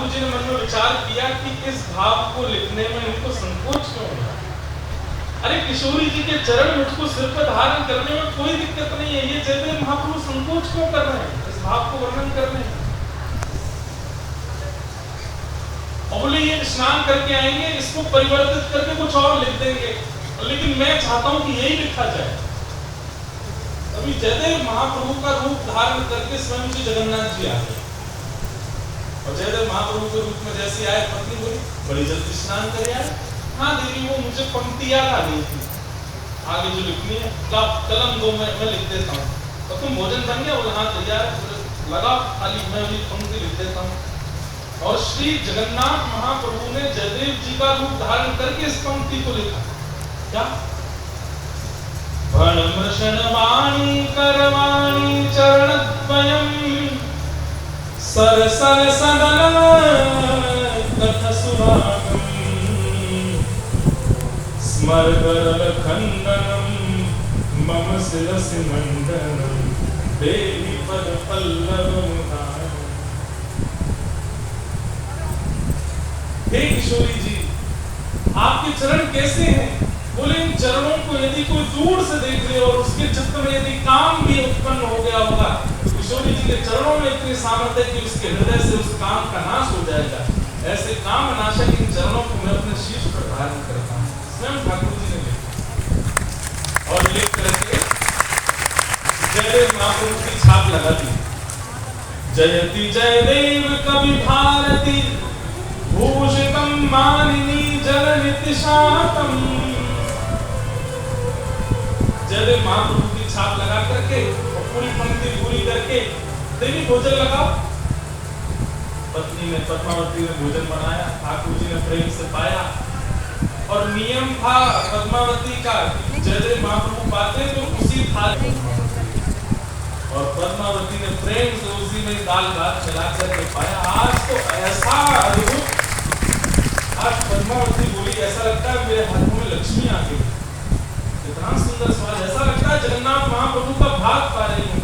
ठाकुर जी ने मन में विचार किया कि इस भाव को लिखने में इनको संकोच क्यों हो रहा है। अरे किशोरी जी के चरण मुझको सिर पर धारण करने में कोई दिक्कत नहीं है, ये जयदेव महाप्रभु संकोच क्यों कर रहे हैं इस भाव को वर्णन करने में। और बोले ये स्नान करके आएंगे, इसको परिवर्तित करके कुछ और लिख देंगे, लेकिन मैं चाहता हूं कि यही लिखा जाए। अभी जयदेव महाप्रभु का रूप धारण करके स्वयं श्री जगन्नाथ जी आ गए और जयदेव महाप्रभु के रूप में जैसे आए, पत्नी बोली बड़ी जल्दी स्नान करे आए। हाँ देवी, वो मुझे पंक्ति याद आ गई थी, आगे जो लिखनी है कलम दो, मैं लिख देता हूँ। तो तुम भोजन बन गया? बोले हाँ तैयार, लगा खाली मैं भी पंक्ति लिख देता हूँ। और श्री जगन्नाथ महाप्रभु ने जयदेव जी का रूप धारण करके इस पंक्ति को लिखा। क्या? वाणी करवाणी चरणद्वयम् सरसर सदन कथ सुभागम् स्मरगरल खंडनम् मम शिरसि मंडनम् देवी पद पल्लवम्। हे किशोरी जी, आपके चरण कैसे हैं? बोले इन चरणों को यदि कोई दूर से देख ले और उसके चित्त में यदि काम भी उत्पन्न हो गया होगा, तो किशोरी जी के चरणों में इतनी सामर्थ्य है कि उसके हृदय से उस काम का नाश हो जाएगा। ऐसे काम नाशक इन चरणों को मैं अपने शीश पर धारण करता हूँ। स्वयं ठाकुर जी ने लिखा और लिख करके जयदेव महाप्रभु की छाप लगा दी। जयति जयदेव कवि भारती भूषितम मानिनी जननिति शातम। जयदेव महाप्रभु की छाप लगा करके और पूरी पंक्ति पूरी करके देवी भोजन लगाओ। पत्नी ने पद्मावती ने भोजन बनाया, ठाकुर जी ने प्रेम से पाया और नियम था पद्मावती का, जयदेव महाप्रभु पाते तो उसी थाली और पद्मावती ने प्रेम से उसी में दाल भात मिला करके पाया। आज तो ऐसा अद्भुत, आज पद्मावती बोली ऐसा लगता है मेरे हाथों में लक्ष्मी आ गई, इतना सुंदर स्वाद, ऐसा लगता है जगन्नाथ महाप्रभु का भाग पा रही हूं।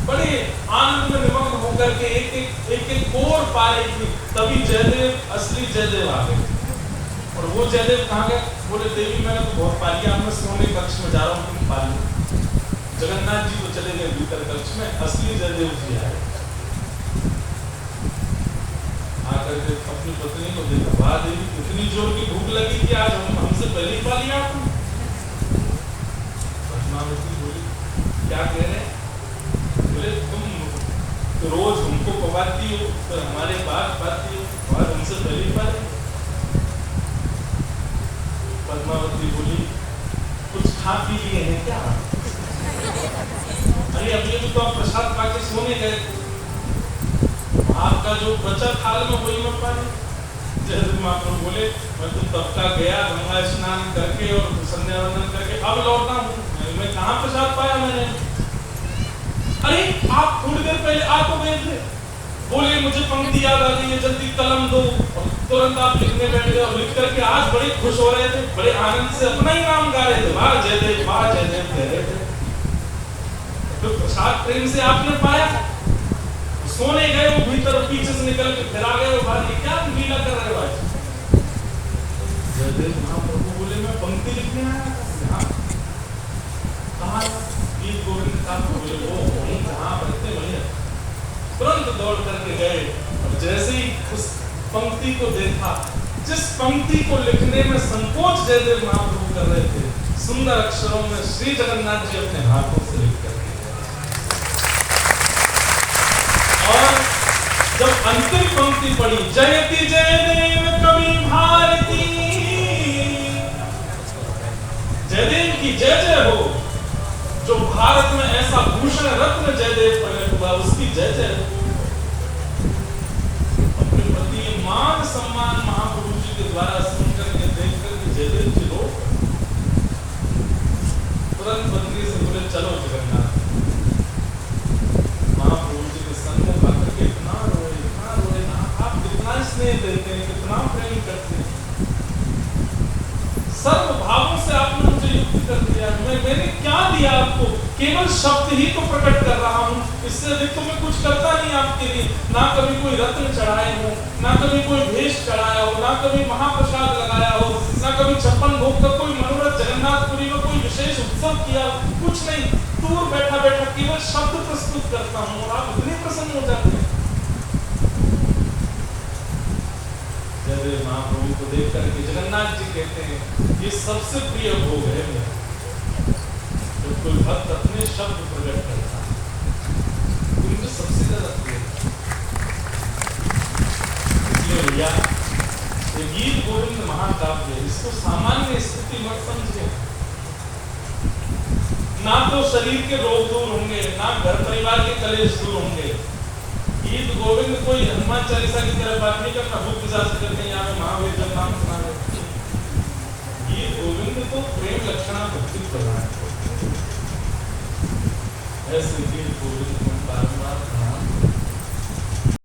बड़े आनंद में निमग्न होकर के एक कोर पा रही थी। तभी जयदेव, असली जयदेव आ गए। और वो जयदेव कहाँ गए? बोले देवी मैंने तो बहुत पा लिया, मैं सोने कक्ष में जा रहा हूँ, तुम पा लो। जगन्नाथ जी तो चले गए भीतर कक्ष में, असली जयदेव जी आए। आकर के अपनी पत्नी को देखा, वाह देवी इतनी जोर की भूख लगी कि आज हमसे पहले ही पा लिया आपने। पद्मावती बोली क्या कह रहे हैं? बोले तुम तो रोज हमको पवाती हो, तो हमारे बात पाती हो, और हमसे पहले ही पा रहे। पद्मावती बोली कुछ खा पी लिए हैं क्या? अरे अभी भी तो आप प्रसाद खा के सोने गए, आपका जो बचा थाल में वही मत पानी। जयदेव महाप्रभु बोले मैं तो तब का गया गंगा स्नान करके और संध्या वंदन करके अब लौटा हूँ, मैं कहाँ प्रसाद पाया मैंने? अरे आप थोड़ी देर पहले आ तो गए थे। बोले मुझे पंक्ति याद आ गई है, जल्दी कलम दो, और तुरंत आप लिखने बैठ गए और लिख करके आज बड़े खुश हो रहे थे, बड़े आनंद से अपना ही नाम गा रहे थे, वाह जयदेव कह रहे थे। तो प्रसाद प्रेम से आपने पाया, सोने गए, वो भीतर पीछे से निकल के फिर आ गए, वो बाहर क्या लीला कर रहे हो आज? जयदेव महाप्रभु बोले मैं पंक्ति लिखने आया था। कहाँ? गीत गोविंद का बोले वो वहीं कहाँ बैठते वहीं। तुरंत दौड़ करके गए और जैसे ही उस पंक्ति को देखा, जिस पंक्ति को लिखने में संकोच जयदेव महाप्रभु कर रहे थे, सुंदर अक्षरों में श्री जगन्नाथ जी अपने हाथों से लिख करके, और जब अंतिम पंक्ति पढ़ी जयति जयदेव कवि भारती, जयदेव की जय जय हो, जो भारत में ऐसा भूषण रत्न जयदेव प्रकट हुआ उसकी जय जय हो। अपने प्रति मान सम्मान महाप्रभु जी के द्वारा सुनकर के देख करके जयदेव जी रो, तुरंत पत्नी से बोले चलो जगन्नाथ। महाप्रभु जी के सन्मुख आकर के इतना रोए ना, आप कितना स्नेह देते हैं, कितना प्रेम करते हैं, सर्व भावों से आपने मुझे युक्त कर दिया। मैंने क्या दिया आपको? केवल शब्द ही तो प्रकट कर रहा हूं, इससे इससे अधिक तो मैं कुछ करता नहीं आपके लिए। ना कभी कोई रत्न चढ़ाए हो, ना कभी कोई भेष चढ़ाया हो, ना कभी महाप्रसाद लगाया हो, ना कभी 56 भोग का कोई मनोरथ जगन्नाथपुरी में कोई विशेष उत्सव किया, कुछ नहीं। दूर बैठा बैठा केवल शब्द प्रस्तुत करता हूँ और आप इतने प्रसन्न हो जाते हैं। जब महाप्रभु को देख करके जगन्नाथ जी कहते हैं ये सबसे प्रिय भोग है मेरा, जब कोई भक्त अपने शब्द प्रकट करता है उनको सबसे ज्यादा प्रिय। इसलिए भैया ये गीत गोविंद महाकाव्य, इसको सामान्य स्थिति मत समझे। ना तो शरीर के रोग दूर होंगे, ना घर परिवार के कलेश दूर होंगे। गीत गोविंद कोई हनुमान चालीसा की तरह बात नहीं करना, भूख पिशाच करते हैं यहाँ पे महावीर जब नाम सुना रहे। गीत गोविंद तो प्रेम लक्षणा भक्ति प्रधान, ऐसे गीत गोविंद बार बार